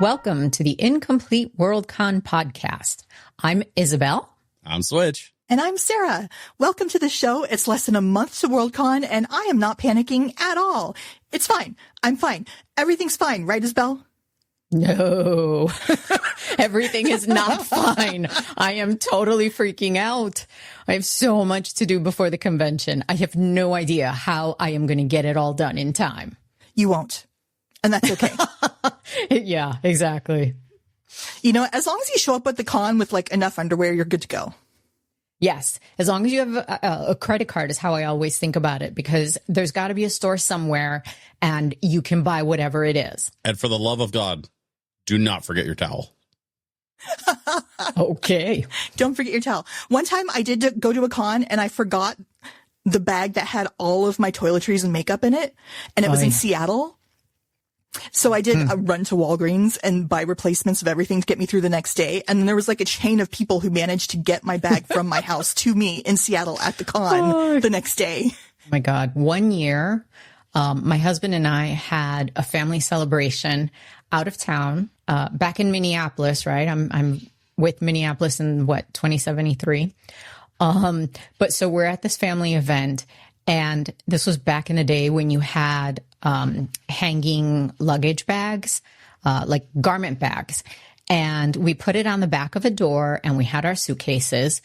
Welcome to the Incomplete Worldcon podcast. I'm Isabel. I'm Switch. And I'm Sarah. Welcome to the show. It's less than a month to Worldcon, and I am not panicking at all. It's fine. I'm fine. Everything's fine, right, Isabel? No, everything is not fine. I am totally freaking out. I have so much to do before the convention. I have no idea how I am going to get it all done in time. You won't. And that's okay. Yeah, exactly. You know, as long as you show up at the con with like enough underwear, you're good to go. Yes, as long as you have a credit card is how I always think about it, because there's got to be a store somewhere and you can buy whatever it is. And for the love of God, do not forget your towel. Okay. Don't forget your towel. One time I did go to a con and I forgot the bag that had all of my toiletries and makeup in it. And it was in Seattle. So I did a run to Walgreens and buy replacements of everything to get me through the next day. And then there was like a chain of people who managed to get my bag from my house to me in Seattle at the con the next day. Oh my God. One year, my husband and I had a family celebration out of town, back in Minneapolis, right? I'm with Minneapolis in 2073. But so we're at this family event, and this was back in the day when you had, hanging luggage bags, like garment bags. And we put it on the back of a door, and we had our suitcases,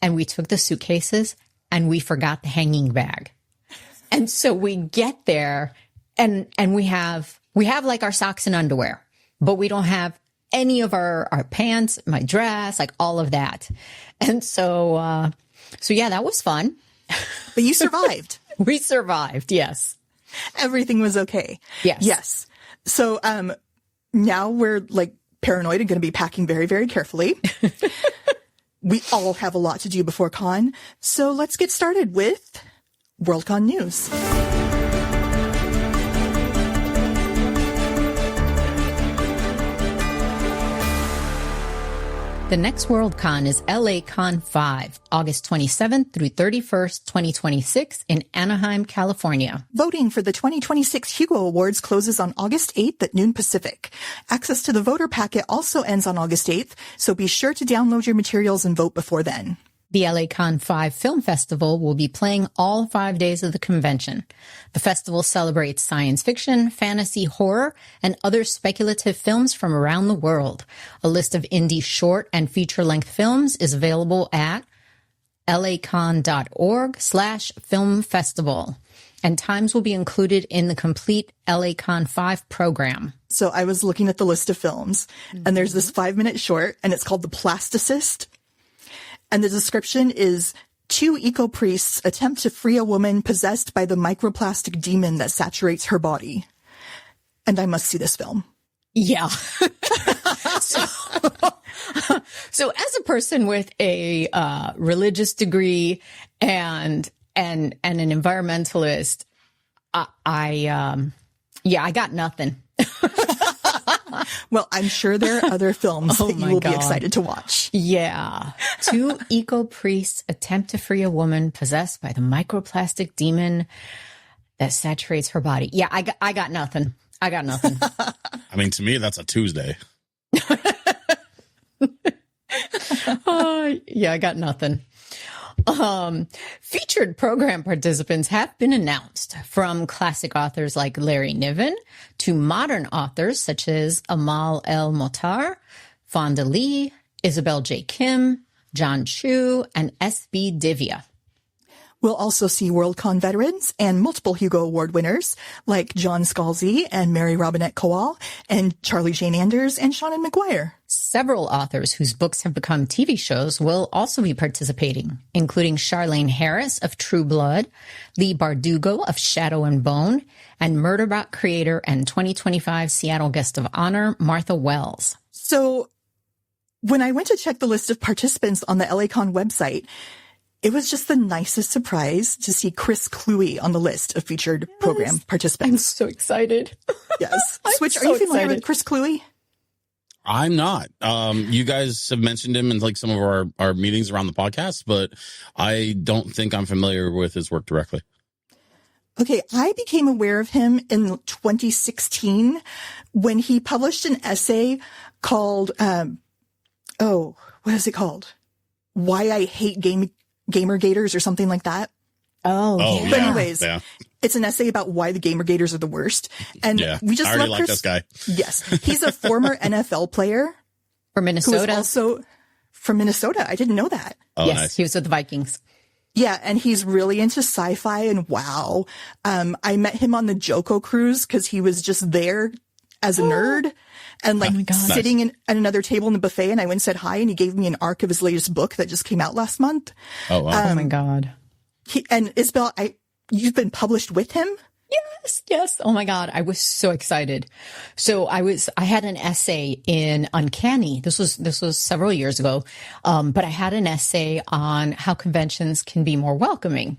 and we took the suitcases and we forgot the hanging bag. And so we get there and we have like our socks and underwear, but we don't have any of our pants, my dress, like all of that. And so yeah, that was fun. But you survived. We survived. Yes. Everything was okay. Yes. Yes. So, now we're like paranoid and going to be packing very, very carefully. We all have a lot to do before con. So let's get started with Worldcon news. The next Worldcon is LACon 5, August 27th through 31st, 2026 in Anaheim, California. Voting for the 2026 Hugo Awards closes on August 8th at noon Pacific. Access to the voter packet also ends on August 8th, so be sure to download your materials and vote before then. The LACon 5 Film Festival will be playing all 5 days of the convention. The festival celebrates science fiction, fantasy, horror, and other speculative films from around the world. A list of indie short and feature-length films is available at lacon.org/film festival. And times will be included in the complete LACon 5 program. So I was looking at the list of films, and there's this 5-minute short, and it's called The Plasticist. And the description is, 2 eco-priests attempt to free a woman possessed by the microplastic demon that saturates her body. And I must see this film. Yeah. So as a person with a religious degree and an environmentalist, I got nothing. Well, I'm sure there are other films that you will be excited to watch. Yeah. 2 eco-priests attempt to free a woman possessed by the microplastic demon that saturates her body. Yeah, I got nothing. I got nothing. I mean, to me, that's a Tuesday. Yeah, I got nothing. Featured program participants have been announced, from classic authors like Larry Niven to modern authors such as Amal El Motar, Fonda Lee, Isabel J. Kim, John Chu, and S.B. Divya. We'll also see Worldcon veterans and multiple Hugo Award winners like John Scalzi and Mary Robinette Kowal and Charlie Jane Anders and Shannon McGuire. Several authors whose books have become TV shows will also be participating, including Charlene Harris of True Blood, Lee Bardugo of Shadow and Bone, and Murderbot creator and 2025 Seattle Guest of Honor, Martha Wells. So when I went to check the list of participants on the LACon website, it was just the nicest surprise to see Chris Kluwe on the list of featured program participants. I'm so excited. Yes. Switch, are you familiar with Chris Kluwe? I'm not. You guys have mentioned him in like some of our meetings around the podcast, but I don't think I'm familiar with his work directly. Okay, I became aware of him in 2016 when he published an essay called, what is it called? Why I Hate Gamergaters or something like that. Oh, yeah. But anyways, it's an essay about why the Gamergaters are the worst. And we just I already love like this guy. Yes. He's a former NFL player. From Minnesota. Who is also from Minnesota. I didn't know that. Oh, yes, nice. he was with the Vikings. Yeah, and he's really into sci-fi and WoW. I met him on the Joko cruise because he was just there as a nerd and like sitting at another table in the buffet, and I went and said hi, and he gave me an arc of his latest book that just came out last month. Oh, wow. Oh my God. And Isabel, you've been published with him? Yes. Oh my God. I was so excited. So I had an essay in Uncanny. This was several years ago. But I had an essay on how conventions can be more welcoming.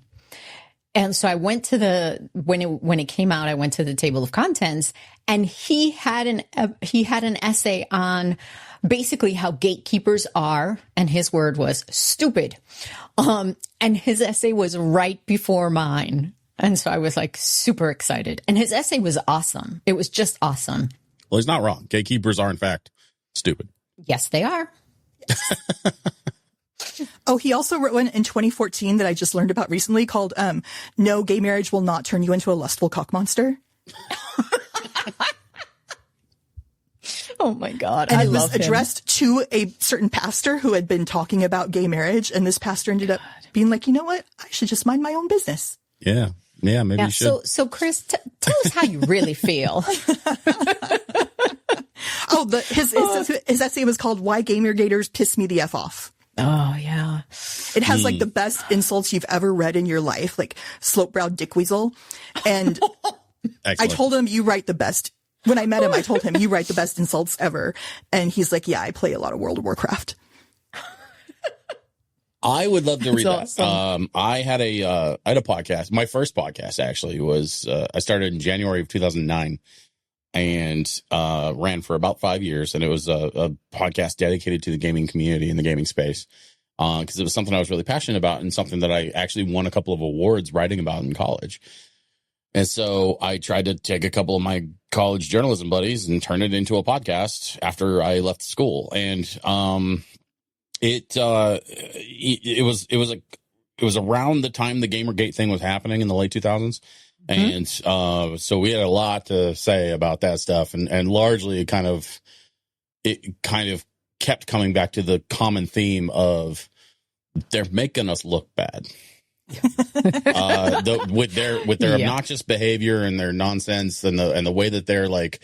And so I went to when it came out, I went to the table of contents, and he had an essay on basically how gatekeepers are, and his word was stupid. And his essay was right before mine. And so I was like super excited. And his essay was awesome. It was just awesome. Well, he's not wrong. Gatekeepers are, in fact, stupid. Yes, they are. Oh, he also wrote one in 2014 that I just learned about recently called No, Gay Marriage Will Not Turn You Into a Lustful Cock Monster. Oh my God. And I it was love him. addressed to a certain pastor who had been talking about gay marriage. And this pastor ended up being like, you know what? I should just mind my own business. Yeah. Yeah, maybe you should. So Chris, tell us how you really feel. His essay was called Why Gamergaters Piss Me the F Off. Oh, yeah. It has like the best insults you've ever read in your life, like slope-browed dickweasel. And I told him, you write the best. When I met him, I told him, you write the best insults ever. And he's like, yeah, I play a lot of World of Warcraft. I would love to read awesome. that. I had a podcast. My first podcast actually was, I started in January of 2009 and, ran for about 5 years. And it was a podcast dedicated to the gaming community and the gaming space. Cause it was something I was really passionate about and something that I actually won a couple of awards writing about in college. And so I tried to take a couple of my college journalism buddies and turn it into a podcast after I left school. And, it was around the time the Gamergate thing was happening in the late 2000s. And, so we had a lot to say about that stuff and largely it kind of kept coming back to the common theme of they're making us look bad. With their obnoxious behavior and their nonsense and the way that they're like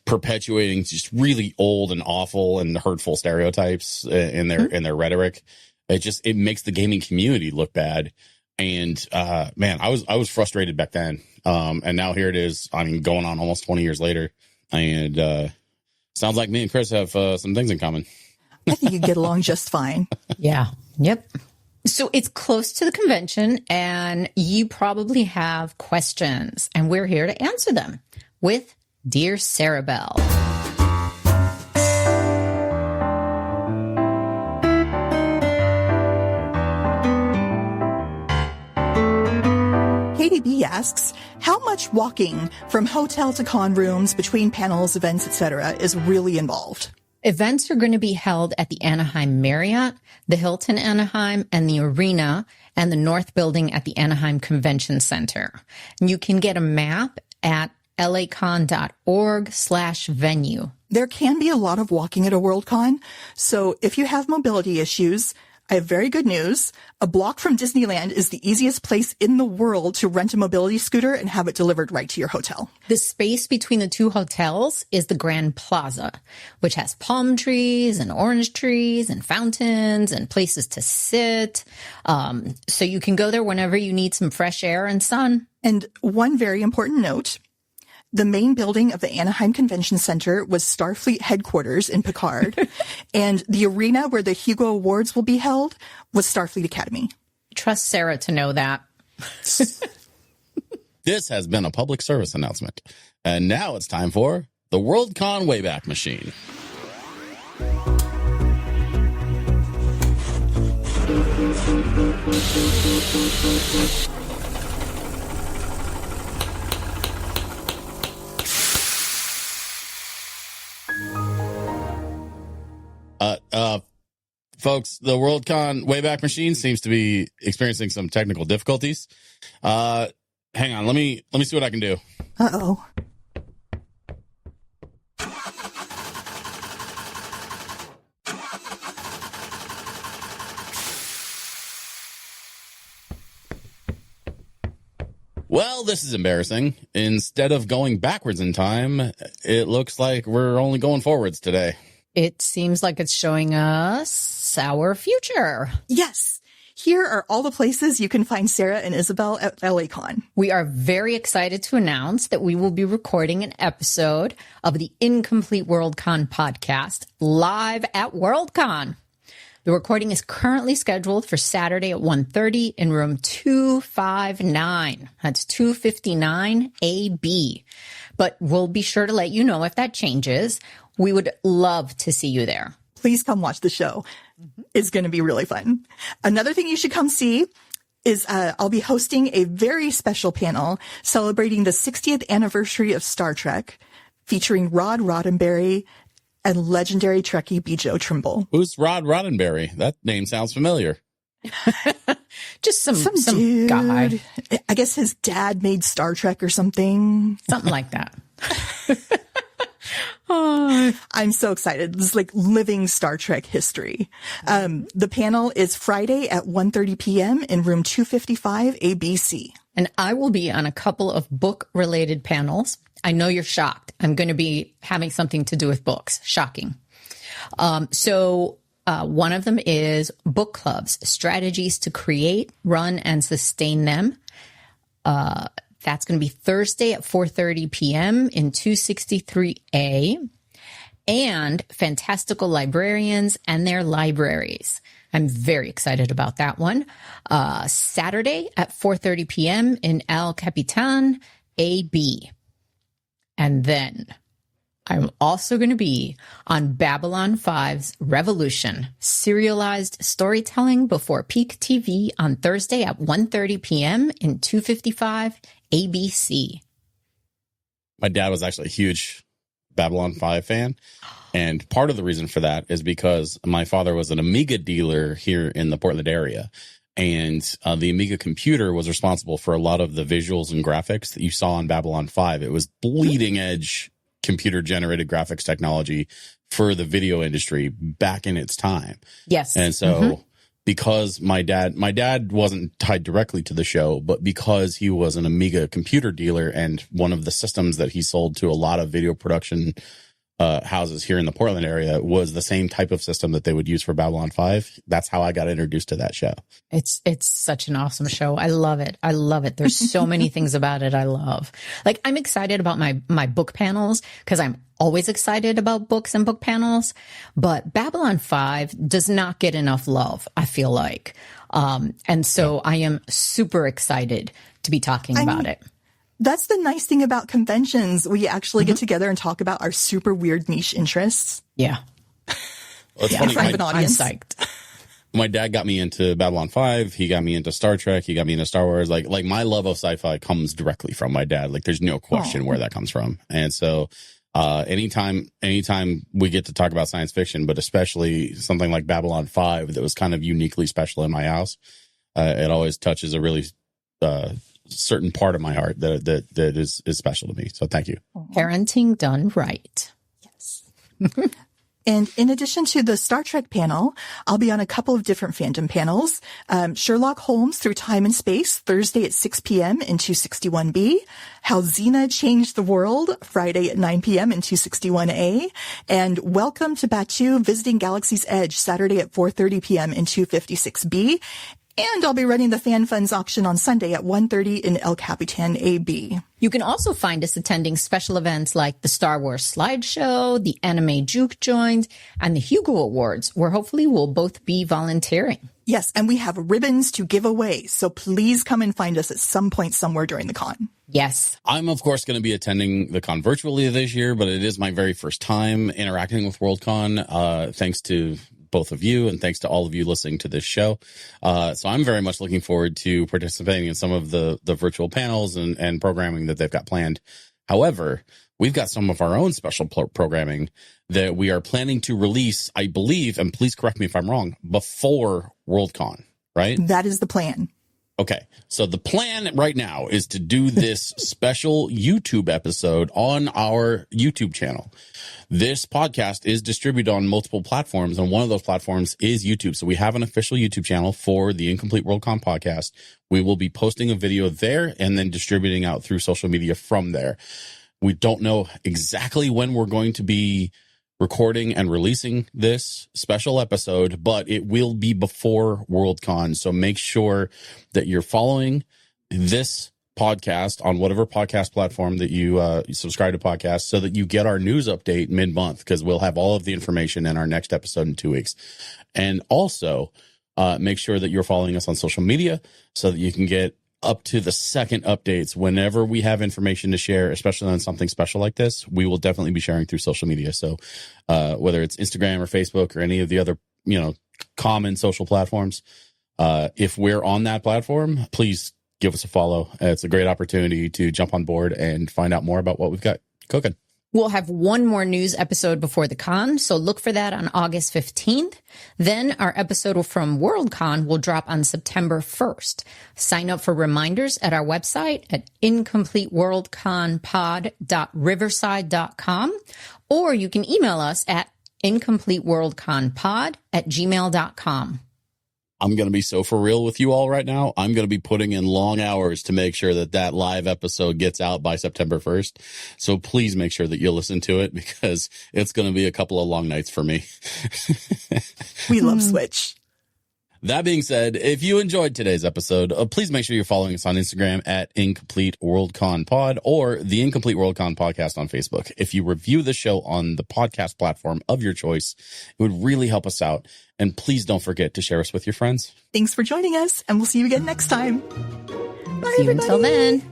perpetuating just really old and awful and hurtful stereotypes in their rhetoric. It makes the gaming community look bad. And man, I was frustrated back then. And now here it is. I mean, going on almost 20 years later. And sounds like me and Chris have some things in common. I think you'd get along just fine. Yeah. Yep. So it's close to the convention and you probably have questions and we're here to answer them with Dear SARAHBEL. Katie B asks, how much walking from hotel to con rooms, between panels, events, etc. is really involved? Events are going to be held at the Anaheim Marriott, the Hilton Anaheim, and the Arena, and the North Building at the Anaheim Convention Center. And you can get a map at LACon.org/venue. There can be a lot of walking at a Worldcon, so if you have mobility issues, I have very good news. A block from Disneyland is the easiest place in the world to rent a mobility scooter and have it delivered right to your hotel. The space between the two hotels is the Grand Plaza, which has palm trees and orange trees and fountains and places to sit. So you can go there whenever you need some fresh air and sun. And one very important note, the main building of the Anaheim Convention Center was Starfleet headquarters in Picard, and the arena where the Hugo Awards will be held was Starfleet Academy. Trust Sarah to know that. This has been a public service announcement. And now it's time for the Worldcon Wayback Machine. Folks, the Worldcon Wayback Machine seems to be experiencing some technical difficulties. Hang on, let me see what I can do. Uh-oh. Well, this is embarrassing. Instead of going backwards in time, it looks like we're only going forwards today. It seems like it's showing us our future. Yes. Here are all the places you can find Sarah and Isabel at LACon. We are very excited to announce that we will be recording an episode of the Incomplete Worldcon podcast live at Worldcon. The recording is currently scheduled for Saturday at 1:30 in room 259. That's 259 AB. But we'll be sure to let you know if that changes. We would love to see you there. Please come watch the show. It's going to be really fun. Another thing you should come see is I'll be hosting a very special panel celebrating the 60th anniversary of Star Trek, featuring Rod Roddenberry and legendary Trekkie Bijo Trimble. Who's Rod Roddenberry? That name sounds familiar. Just some dude. guy. I guess his dad made Star Trek or something. Something like that. I'm so excited. This is like living Star Trek history. The panel is Friday at 1:30 p.m. in room 255 ABC. And I will be on a couple of book-related panels. I know you're shocked. I'm going to be having something to do with books. Shocking. So one of them is book clubs, strategies to create, run, and sustain them. That's going to be Thursday at 4:30 p.m. in 263A. And Fantastical Librarians and Their Libraries. I'm very excited about that one. Saturday at 4:30 p.m. in El Capitan AB. And then I'm also going to be on Babylon 5's Revolution, serialized storytelling before peak TV on Thursday at 1:30 p.m. in 255 ABC. My dad was actually a huge Babylon 5 fan. And part of the reason for that is because my father was an Amiga dealer here in the Portland area. And the Amiga computer was responsible for a lot of the visuals and graphics that you saw on Babylon 5. It was bleeding edge computer generated graphics technology for the video industry back in its time. Yes. And so because my dad wasn't tied directly to the show, but because he was an Amiga computer dealer and one of the systems that he sold to a lot of video production houses here in the Portland area was the same type of system that they would use for Babylon 5. That's how I got introduced to that show. It's such an awesome show. I love it. I love it. There's so many things about it I love. Like, I'm excited about my book panels because I'm always excited about books and book panels. But Babylon 5 does not get enough love, I feel like. And so I am super excited to be talking about it. That's the nice thing about conventions. We actually get together and talk about our super weird niche interests. Yeah. Well, it's funny. I'm psyched. My dad got me into Babylon 5. He got me into Star Trek. He got me into Star Wars. Like my love of sci-fi comes directly from my dad. Like, there's no question where that comes from. And so, anytime we get to talk about science fiction, but especially something like Babylon 5 that was kind of uniquely special in my house, it always touches a really, certain part of my heart that is special to me. So thank you. Parenting done right. Yes. And in addition to the Star Trek panel, I'll be on a couple of different fandom panels. Sherlock Holmes Through Time and Space, Thursday at 6 p.m. in 261B. How Xena Changed the World, Friday at 9 p.m. in 261A. And Welcome to Batuu Visiting Galaxy's Edge, Saturday at 4:30 p.m. in 256B. And I'll be running the Fan Funds auction on Sunday at 1:30 in El Capitan AB. You can also find us attending special events like the Star Wars slideshow, the Anime Juke Joint, and the Hugo Awards, where hopefully we'll both be volunteering. Yes, and we have ribbons to give away, so please come and find us at some point somewhere during the con. Yes. I'm, of course, going to be attending the con virtually this year, but it is my very first time interacting with Worldcon, thanks to both of you, and thanks to all of you listening to this show. So I'm very much looking forward to participating in some of the virtual panels and programming that they've got planned. However, we've got some of our own special programming that we are planning to release, I believe, and please correct me if I'm wrong, before Worldcon, right? That is the plan. Okay, so the plan right now is to do this special YouTube episode on our YouTube channel. This podcast is distributed on multiple platforms, and one of those platforms is YouTube. So we have an official YouTube channel for the Incomplete Worldcon podcast. We will be posting a video there and then distributing out through social media from there. We don't know exactly when we're going to be recording and releasing this special episode, but it will be before Worldcon. So make sure that you're following this podcast on whatever podcast platform that you subscribe to podcasts so that you get our news update mid-month, because we'll have all of the information in our next episode in 2 weeks. And also make sure that you're following us on social media so that you can get up to the second updates whenever we have information to share, especially on something special like this. We will definitely be sharing through social media. So whether it's Instagram or Facebook or any of the other, common social platforms, if we're on that platform, please give us a follow. It's a great opportunity to jump on board and find out more about what we've got cooking. We'll have one more news episode before the con, so look for that on August 15th. Then our episode from Worldcon will drop on September 1st. Sign up for reminders at our website at incompleteworldconpod.riverside.com, or you can email us at incompleteworldconpod@gmail.com. I'm going to be so for real with you all right now. I'm going to be putting in long hours to make sure that live episode gets out by September 1st. So please make sure that you listen to it, because it's going to be a couple of long nights for me. We love Switch. That being said, if you enjoyed today's episode, please make sure you're following us on Instagram at Incomplete Worldcon Pod or the Incomplete Worldcon Podcast on Facebook. If you review the show on the podcast platform of your choice, it would really help us out. And please don't forget to share us with your friends. Thanks for joining us, and we'll see you again next time. Bye, See you everybody. until then.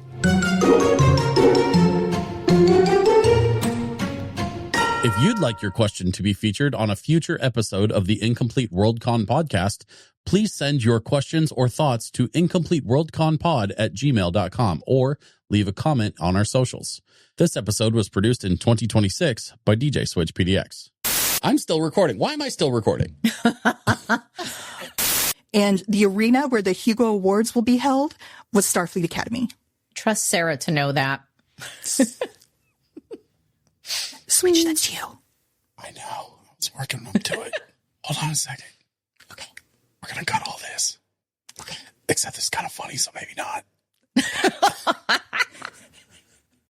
If you'd like your question to be featured on a future episode of the Incomplete Worldcon Podcast, please send your questions or thoughts to incompleteworldconpod@gmail.com or leave a comment on our socials. This episode was produced in 2026 by DJ Switch PDX. I'm still recording. Why am I still recording? And the arena where the Hugo Awards will be held was Starfleet Academy. Trust Sarah to know that. Switch, that's you. I know. I was working up to it. Hold on a second. Okay. We're going to cut all this. Okay. Except it's kind of funny, so maybe not.